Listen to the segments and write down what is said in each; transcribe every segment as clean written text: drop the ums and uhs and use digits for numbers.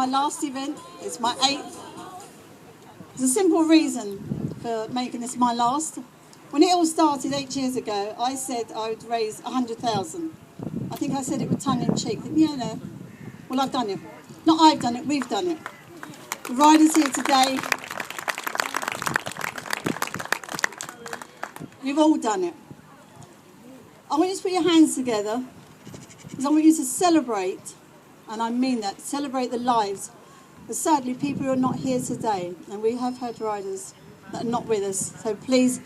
my last event. It's my 8th. There's a simple reason for making this my last. When it all started 8 years ago, I said I would raise 100,000. I think I said it with tongue in cheek. Yeah, no. Well, I've done it. Not I've done it, we've done it. The riders here today, we've all done it. I want you to put your hands together because I want you to celebrate, and I mean that, celebrate the lives. But sadly, people are not here today, and we have had riders that are not with us. So please,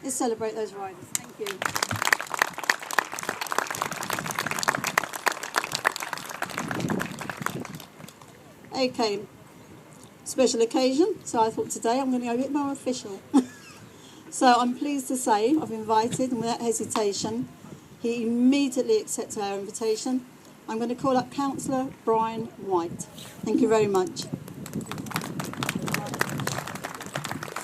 let's celebrate those riders. Thank you. Okay, special occasion, so I thought today I'm going to go a bit more official. So I'm pleased to say I've invited, and without hesitation, he immediately accepted our invitation. I'm going to call up Councillor Brian White. Thank you very much.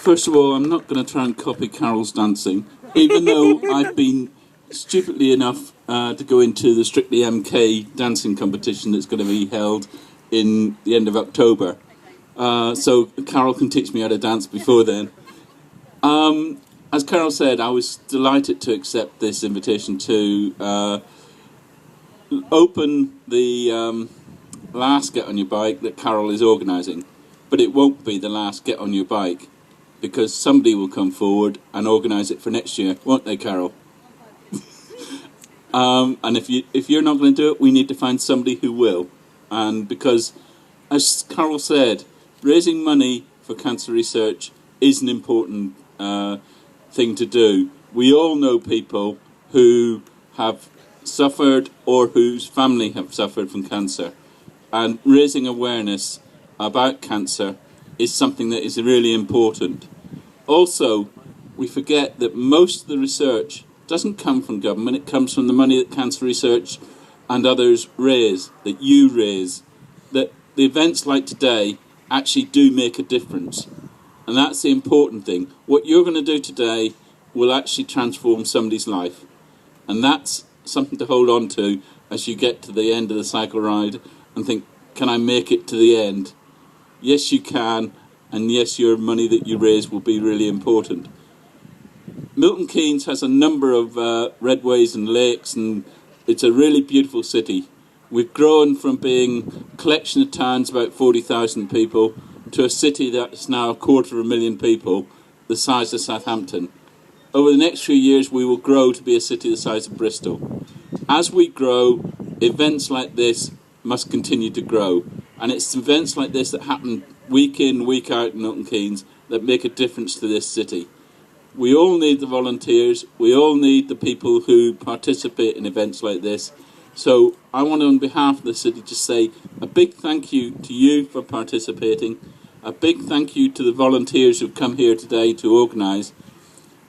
First of all, I'm not going to try and copy Carol's dancing, even though I've been stupidly enough to go into the Strictly MK dancing competition that's going to be held in the end of October. So Carol can teach me how to dance before then. As Carol said, I was delighted to accept this invitation to open the last Get On Your Bike that Carol is organising. But it won't be the last Get On Your Bike, because somebody will come forward and organise it for next year, won't they, Carol? And if you're not going to do it, we need to find somebody who will. And because, as Carol said, raising money for cancer research is an important thing to do. We all know people who have suffered or whose family have suffered from cancer. And raising awareness about cancer is something that is really important. Also, we forget that most of the research doesn't come from government, it comes from the money that cancer research and others raise, that you raise, that the events like today actually do make a difference. And that's the important thing. What you're going to do today will actually transform somebody's life. And that's something to hold on to as you get to the end of the cycle ride and think, can I make it to the end? Yes, you can. And yes, your money that you raise will be really important. Milton Keynes has a number of redways and lakes, and it's a really beautiful city. We've grown from being a collection of towns, about 40,000 people, to a city that's now 250,000 people, the size of Southampton. Over the next few years, we will grow to be a city the size of Bristol. As we grow, events like this must continue to grow. And it's events like this that happen week in, week out in Milton Keynes that make a difference to this city. We all need the volunteers, we all need the people who participate in events like this. So I want to, on behalf of the city, just say a big thank you to you for participating, a big thank you to the volunteers who've come here today to organise,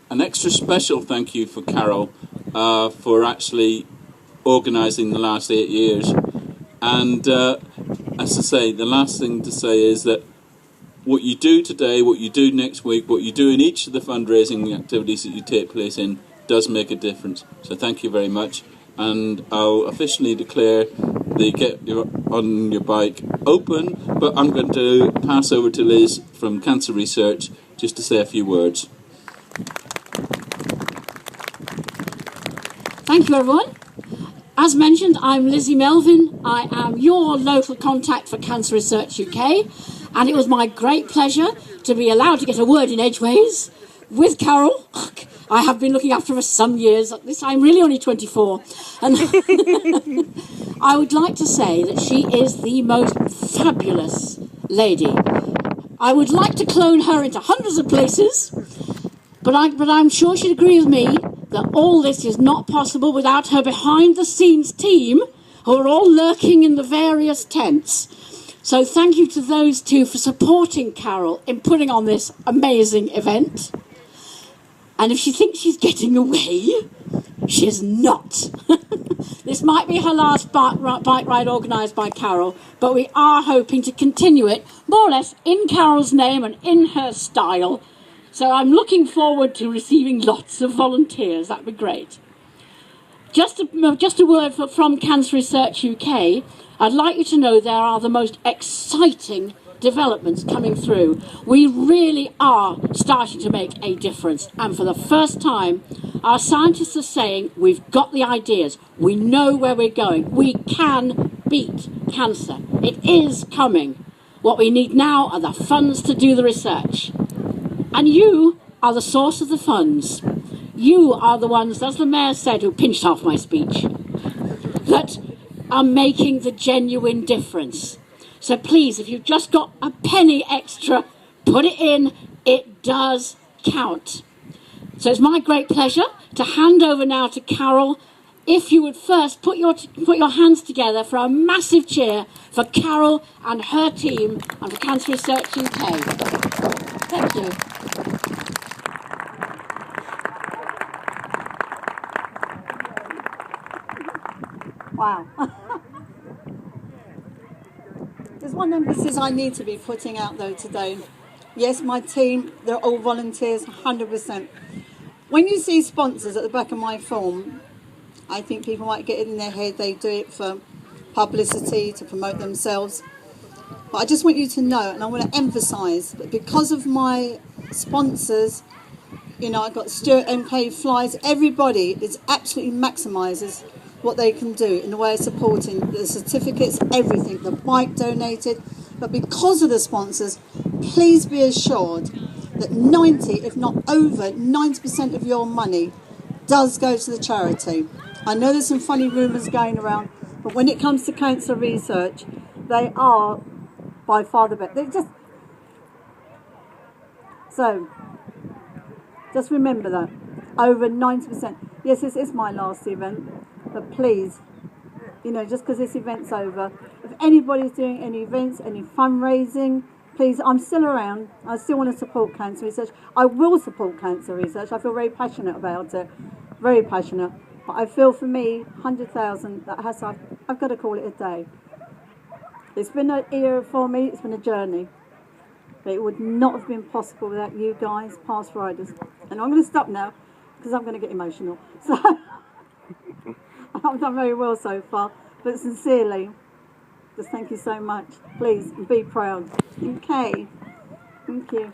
an extra special thank you for Carol for actually organising the last 8 years. And as I say, the last thing to say is that what you do today, what you do next week, what you do in each of the fundraising activities that you take place in does make a difference. So thank you very much. And I'll officially declare the Get On Your Bike open, but I'm going to pass over to Liz from Cancer Research just to say a few words. Thank you, everyone. As mentioned, I'm Lizzie Melvin. I am your local contact for Cancer Research UK, and it was my great pleasure to be allowed to get a word in edgeways with Carol. I have been looking after her for some years. At this time, really only 24. And I would like to say that she is the most fabulous lady. I would like to clone her into hundreds of places, but I'm sure she'd agree with me that all this is not possible without her behind-the-scenes team, who are all lurking in the various tents. So thank you to those two for supporting Carol in putting on this amazing event. And if she thinks she's getting away, she's not. This might be her last bike ride organised by Carol, but we are hoping to continue it more or less in Carol's name and in her style. So I'm looking forward to receiving lots of volunteers. That'd be great. just a word from Cancer Research UK. I'd like you to know there are the most exciting developments coming through. We really are starting to make a difference, and for the first time our scientists are saying we've got the ideas, we know where we're going, we can beat cancer. It is coming. What we need now are the funds to do the research, and you are the source of the funds. You are the ones, as the Mayor said, who pinched half my speech, that are making the genuine difference. So please, if you've just got a penny extra, put it in. It does count. So it's my great pleasure to hand over now to Carol. If you would first put your hands together for a massive cheer for Carol and her team and for Cancer Research UK. Thank you. Wow. There's one emphasis I need to be putting out though today. Yes, my team, they're all volunteers, 100%. When you see sponsors at the back of my form, I think people might get it in their head they do it for publicity, to promote themselves. But I just want you to know, and I want to emphasise, that because of my sponsors, you know, I've got Stuart MK Flies, everybody is absolutely maximises what they can do in the way of supporting the certificates, everything, the bike donated. But because of the sponsors, please be assured that 90, if not over 90% of your money does go to the charity. I know there's some funny rumours going around, but when it comes to cancer research, they are by far the best. So, just remember that. Over 90%. Yes, this is my last event, but please, you know, just because this event's over, if anybody's doing any events, any fundraising, please, I'm still around. I still want to support cancer research. I will support cancer research. I feel very passionate about it. Very passionate. But I feel for me, 100,000, I've got to call it a day. It's been an era for me, it's been a journey. But it would not have been possible without you guys, past riders. And I'm going to stop now, because I'm going to get emotional. So, I've done very well so far. But sincerely, just thank you so much. Please, be proud. Okay. Thank you.